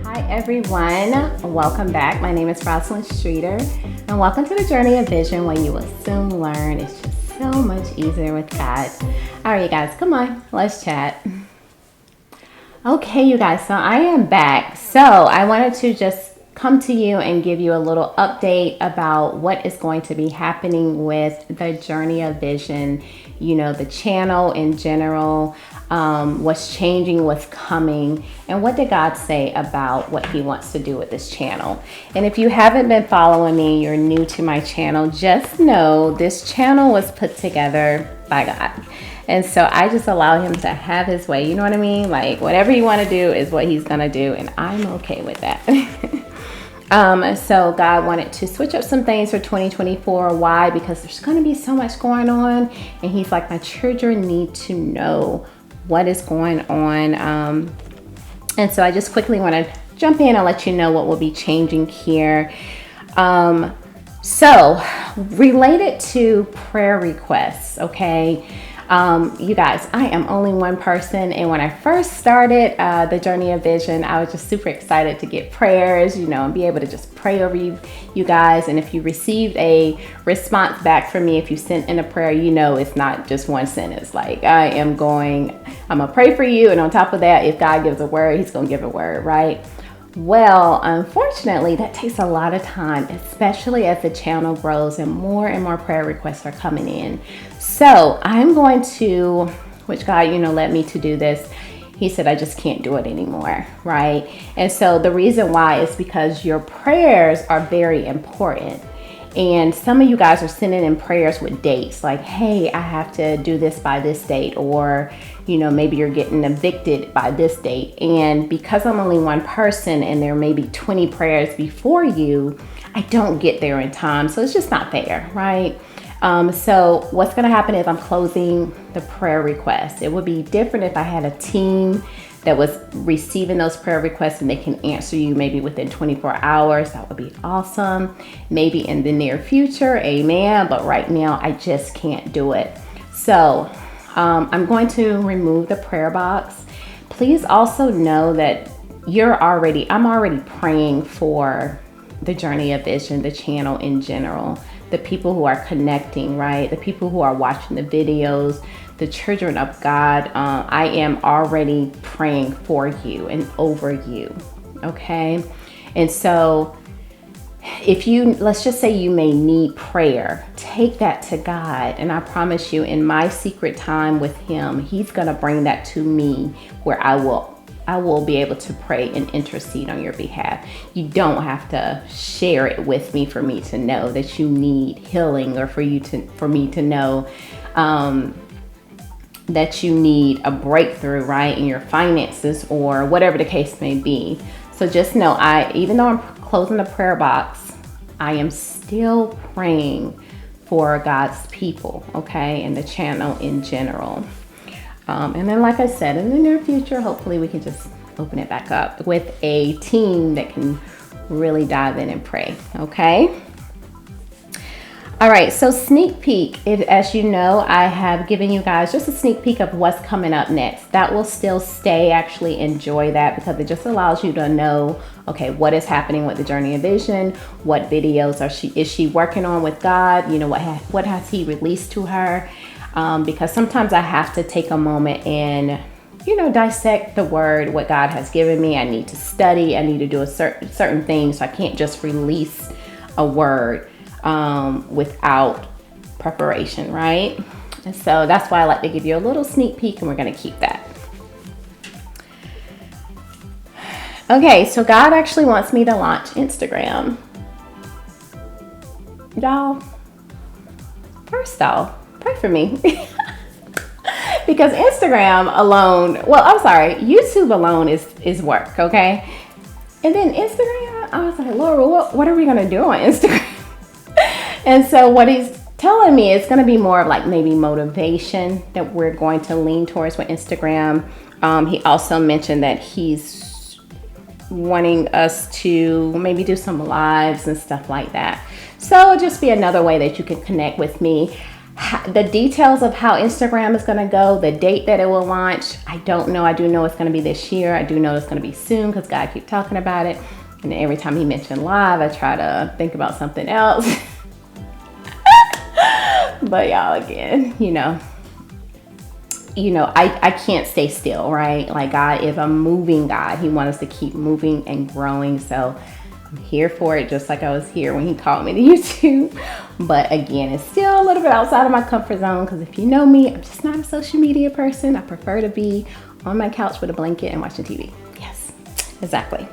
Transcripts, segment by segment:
Hi everyone, welcome back. My name is Rosalind Streeter, and welcome to the Journey of Vision, where you will soon learn it's just so much easier with God. All right, you guys, come on, let's chat. Okay, you guys, so I am back. So I wanted to just come to you and give you a little update about what is going to be happening with the Journey of Vision, you know, the channel in general, what's changing, what's coming, and what did God say about what he wants to do with this channel. And if you haven't been following me, you're new to my channel, just know this channel was put together by God. And so I just allow him to have his way. You know what I mean? Like whatever you want to do is what he's going to do. And I'm okay with that. So God wanted to switch up some things for 2024. Why? Because there's going to be so much going on. And he's like, my children need to know what is going on. And so I just quickly want to jump in and let you know what will be changing here. So related to prayer requests, okay? You guys, I am only one person, and when I first started the Journey of Vision, I was just super excited to get prayers, you know, and be able to just pray over you guys. And if you received a response back from me, if you sent in a prayer, you know it's not just one sentence. Like I'm gonna pray for you, and on top of that, if God gives a word, he's gonna give a word, right? Well, unfortunately, that takes a lot of time, especially as the channel grows and more prayer requests are coming in. So I'm going to, which God, you know, led me to do this. He said, I just can't do it anymore, right? And so the reason why is because your prayers are very important. And some of you guys are sending in prayers with dates like, hey, I have to do this by this date, or, you know, maybe you're getting evicted by this date. And because I'm only one person and there may be 20 prayers before you, I don't get there in time. So it's just not fair, right? So what's going to happen is I'm closing the prayer requests. It would be different if I had a team that was receiving those prayer requests and they can answer you maybe within 24 hours. That would be awesome. Maybe in the near future, amen. But right now, I just can't do it. So I'm going to remove the prayer box. Please also know that I'm already praying for the Journey of Vision, the channel in general, the people who are connecting, right? The people who are watching the videos, the children of God. I am already praying for you and over you, okay? And so let's just say you may need prayer, take that to God. And I promise you, in my secret time with him, he's gonna bring that to me where I will be able to pray and intercede on your behalf. You don't have to share it with me for me to know that you need healing, or for me to know that you need a breakthrough, right, in your finances, or whatever the case may be. So just know, even though I'm closing the prayer box, I am still praying for God's people, okay, and the channel in general. And then, like I said, in the near future, hopefully we can just open it back up with a team that can really dive in and pray, okay? All right, so sneak peek. As you know, I have given you guys just a sneak peek of what's coming up next. That will still stay. Actually enjoy that, because it just allows you to know, okay, what is happening with the Journey of Vision, what videos is she working on with God, you know, what has he released to her, because sometimes I have to take a moment and, you know, dissect the word, what God has given me. I need to study, I need to do a certain things, so I can't just release a word without preparation, right? And so that's why I like to give you a little sneak peek, and we're going to keep that. Okay, so God actually wants me to launch Instagram. Y'all, first off, pray for me. Because Instagram alone, YouTube alone is work, okay? And then Instagram, I was like, Lord, what are we going to do on Instagram? And so what he's telling me is going to be more of like maybe motivation that we're going to lean towards with Instagram. He also mentioned that he's wanting us to maybe do some lives and stuff like that. So it'll just be another way that you can connect with me. The details of how Instagram is going to go, the date that it will launch, I don't know. I do know it's going to be this year. I do know it's going to be soon because God keeps talking about it. And every time he mentioned live, I try to think about something else. But y'all, again, I can't stay still, right? Like, God is a moving God. He wants us to keep moving and growing. So I'm here for it, just like I was here when he called me to YouTube. But again, it's still a little bit outside of my comfort zone because if you know me, I'm just not a social media person. I prefer to be on my couch with a blanket and watching TV. Yes, exactly.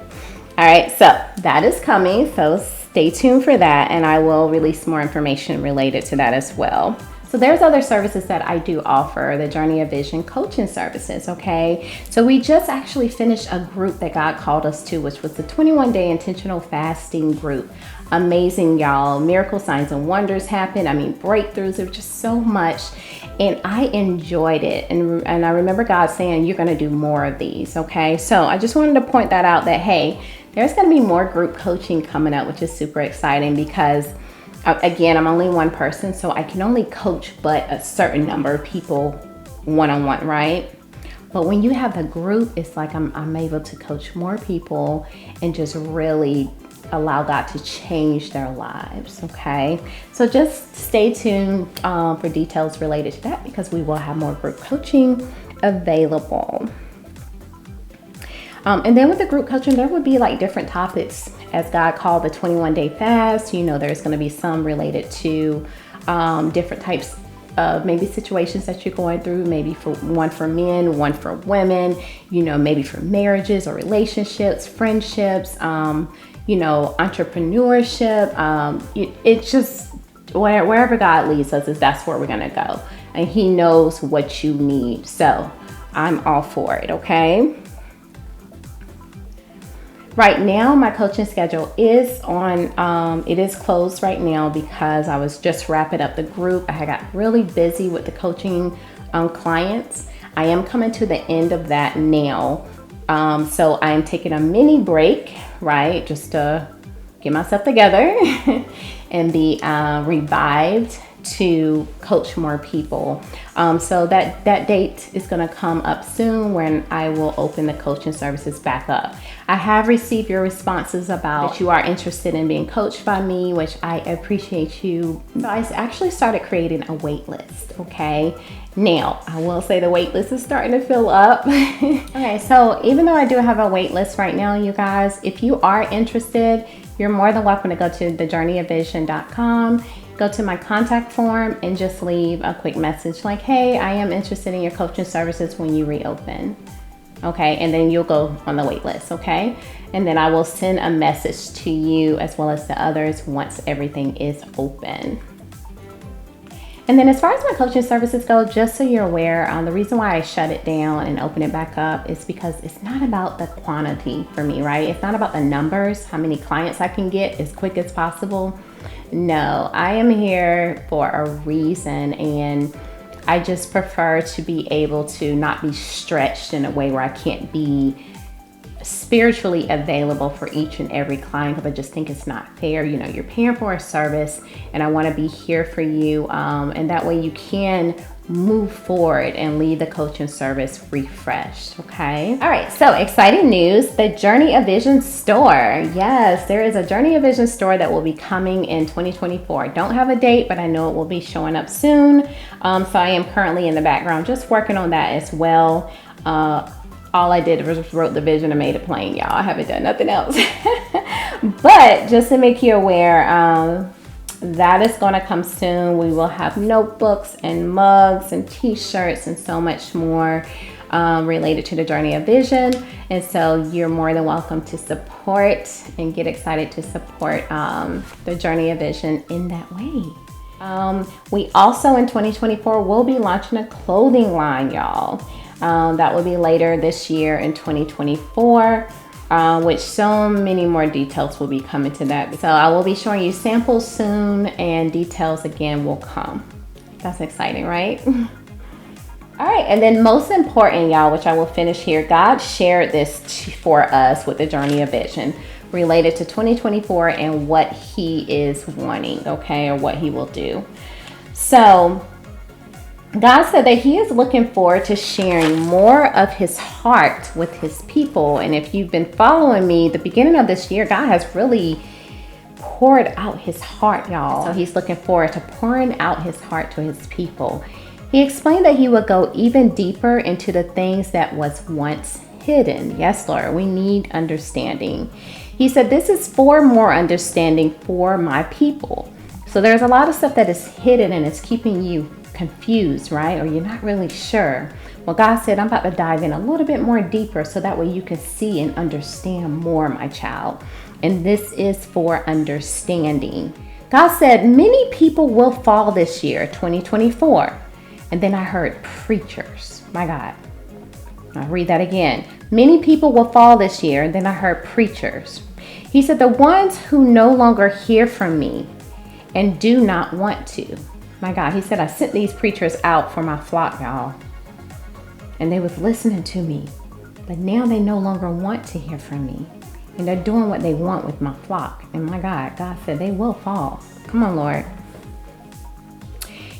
All right, so that is coming. So stay tuned for that, and I will release more information related to that as well. So there's other services that I do offer, the Journey of Vision coaching services, okay? So we just actually finished a group that God called us to, which was the 21-day intentional fasting group. Amazing, y'all. Miracle signs and wonders happened. I mean, breakthroughs, there was just so much. And I enjoyed it. And I remember God saying, you're gonna do more of these, okay? So I just wanted to point that out that, hey, there's gonna be more group coaching coming up, which is super exciting because again, I'm only one person, so I can only coach but a certain number of people one-on-one, right? But when you have the group, it's like I'm able to coach more people and just really allow God to change their lives, okay? So just stay tuned for details related to that because we will have more group coaching available. And then with the group coaching, there would be like different topics as God called the 21-day fast. There's going to be some related to different types of maybe situations that you're going through, maybe one for men, one for women, maybe for marriages or relationships, friendships, entrepreneurship. It's just wherever God leads us, that's where we're going to go. And he knows what you need. So I'm all for it, okay? Right now, my coaching schedule is on, it is closed right now because I was just wrapping up the group. I got really busy with the coaching clients. I am coming to the end of that now. So I'm taking a mini break, right? Just to get myself together and be revived to coach more people. So that date is going to come up soon when I will open the coaching services back up. I have received your responses about that you are interested in being coached by me, which I appreciate you. So I actually started creating a wait list, okay? Now, I will say the wait list is starting to fill up. Okay, so even though I do have a wait list right now, you guys, if you are interested, you're more than welcome to go to thejourneyofvision.com. Go to my contact form and just leave a quick message like, hey, I am interested in your coaching services when you reopen. Okay, and then you'll go on the wait list, okay? And then I will send a message to you as well as to others once everything is open. And then as far as my coaching services go, just so you're aware, the reason why I shut it down and open it back up is because it's not about the quantity for me, right? It's not about the numbers, how many clients I can get as quick as possible. No, I am here for a reason, and I just prefer to be able to not be stretched in a way where I can't be spiritually available for each and every client, because I just think it's not fair. You're paying for a service and I want to be here for you, and that way you can move forward and leave the coaching service refreshed. Okay, all right, so exciting news, the Journey of Vision store. Yes, there is a Journey of Vision store that will be coming in 2024. I don't have a date, but I know it will be showing up soon. So I am currently in the background just working on that as well. All I did was just wrote the vision and made it plain, y'all. I haven't done nothing else. But just to make you aware, that is going to come soon. We will have notebooks and mugs and t-shirts and so much more related to the Journey of Vision. And so you're more than welcome to support and get excited to support the Journey of Vision in that way. We also in 2024 will be launching a clothing line, y'all. That will be later this year in 2024, which so many more details will be coming to that. So I will be showing you samples soon, and details again will come. That's exciting, right? All right, and then most important, y'all, which I will finish here, God shared this for us with the Journey of Vision related to 2024 and what he is wanting, okay, or what he will do. So God said that he is looking forward to sharing more of his heart with his people. And if you've been following me, the beginning of this year, God has really poured out his heart, y'all. So he's looking forward to pouring out his heart to his people. He explained that he would go even deeper into the things that was once hidden. Yes, Lord, we need understanding. He said, this is for more understanding for my people. So there's a lot of stuff that is hidden and it's keeping you confused, right? Or you're not really sure. Well, God said, I'm about to dive in a little bit more deeper so that way you can see and understand more, my child. And this is for understanding. God said, many people will fall this year, 2024. And then I heard preachers. My God. I'll read that again. Many people will fall this year. And then I heard preachers. He said, the ones who no longer hear from me and do not want to. My God, he said, I sent these preachers out for my flock, y'all. And they was listening to me. But now they no longer want to hear from me. And they're doing what they want with my flock. And my God, God said they will fall. Come on, Lord.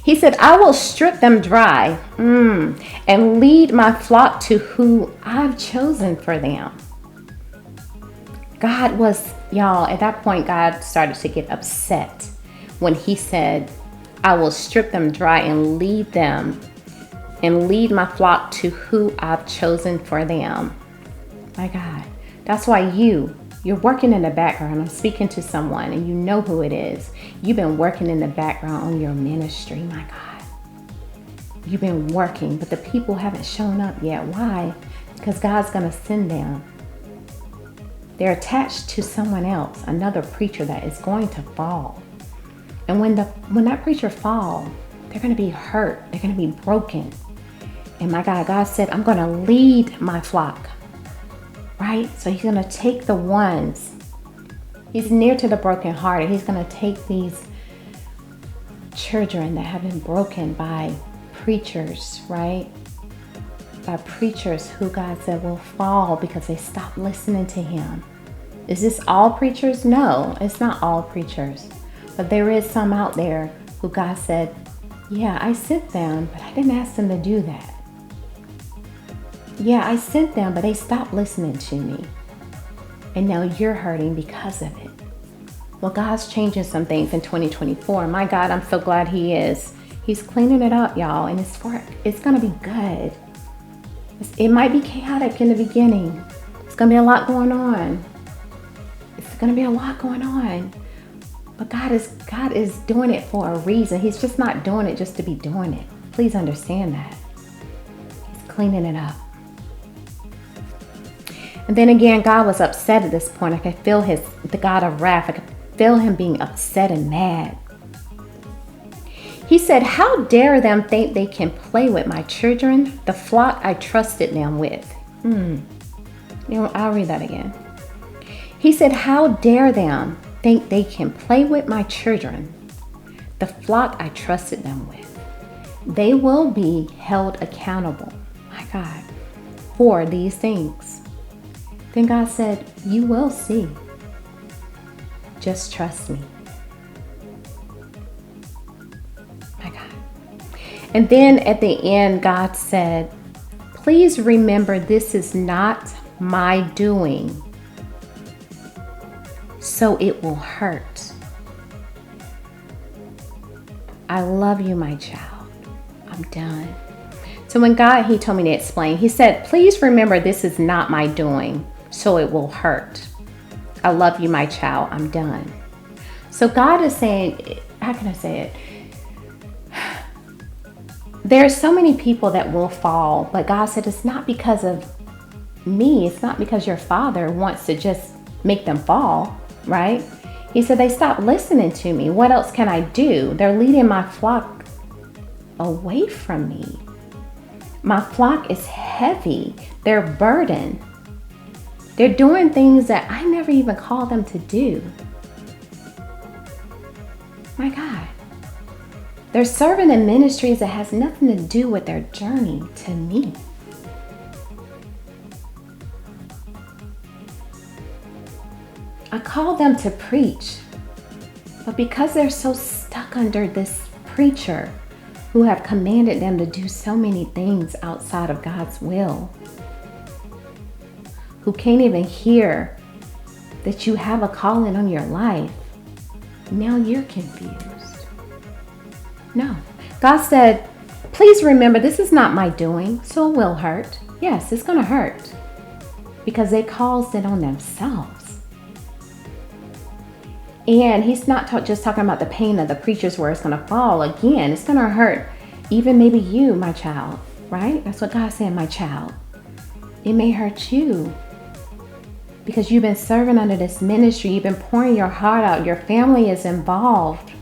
He said, I will strip them dry and lead my flock to who I've chosen for them. God was, y'all, at that point, God started to get upset when he said, I will strip them dry and lead them and lead my flock to who I've chosen for them. My God, that's why you're working in the background. I'm speaking to someone and you know who it is. You've been working in the background on your ministry. My God, you've been working, but the people haven't shown up yet. Why? Because God's going to send them. They're attached to someone else, another preacher that is going to fall. And when that preacher falls, they're going to be hurt. They're going to be broken. And my God, God said, I'm going to lead my flock. Right? So he's going to take the ones. He's near to the brokenhearted. He's going to take these children that have been broken by preachers, right? By preachers who God said will fall because they stopped listening to him. Is this all preachers? No, it's not all preachers. But there is some out there who God said, yeah, I sent them, but I didn't ask them to do that. Yeah, I sent them, but they stopped listening to me. And now you're hurting because of it. Well, God's changing some things in 2024. My God, I'm so glad he is. He's cleaning it up, y'all. And it's going to be good. It might be chaotic in the beginning. It's going to be a lot going on. It's going to be a lot going on. But God is doing it for a reason. He's just not doing it just to be doing it. Please understand that. He's cleaning it up. And then again, God was upset at this point. I could feel the God of wrath. I could feel him being upset and mad. He said, how dare them think they can play with my children, the flock I trusted them with. I'll read that again. He said, how dare them think they can play with my children, the flock I trusted them with. They will be held accountable, my God, for these things. Then God said, you will see. Just trust me. My God. And then at the end, God said, please remember this is not my doing, so it will hurt. I love you, my child. I'm done. So when God, he told me to explain, he said, please remember this is not my doing, so it will hurt. I love you, my child. I'm done. So God is saying, how can I say it? There are so many people that will fall, but God said it's not because of me. It's not because your father wants to just make them fall, right? He said they stopped listening to me. What else can I do? They're leading my flock away from me. My flock is heavy. They're burdened. They're doing things that I never even called them to do. My God. They're serving in ministries that has nothing to do with their journey to me. I call them to preach, but because they're so stuck under this preacher who have commanded them to do so many things outside of God's will, who can't even hear that you have a calling on your life. Now you're confused. No. God said, please remember, this is not my doing, so it will hurt. Yes, it's going to hurt because they caused it on themselves. And he's not just talking about the pain of the preachers where it's going to fall. Again, it's going to hurt even maybe you, my child, right? That's what God's saying, my child. It may hurt you because you've been serving under this ministry. You've been pouring your heart out. Your family is involved.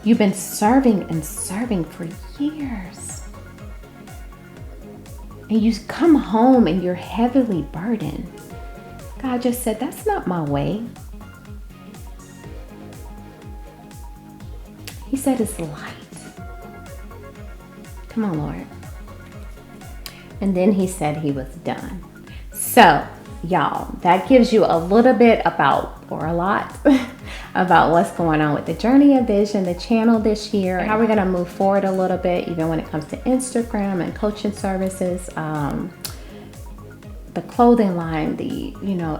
You've been serving and serving for years. And you come home and you're heavily burdened. God just said, that's not my way. He said it's light. Come on, Lord. And then he said he was done. So, y'all, that gives you a little bit about, or a lot, about what's going on with the Journey of Vision, the channel this year, and how we're going to move forward a little bit, even when it comes to Instagram and coaching services, the clothing line,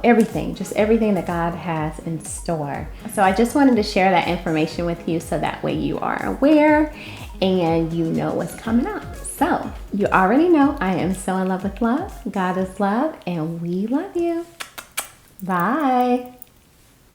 everything, just everything that God has in store. So I just wanted to share that information with you so that way you are aware and you know what's coming up. So you already know I am so in love with love. God is love, and we love you. Bye.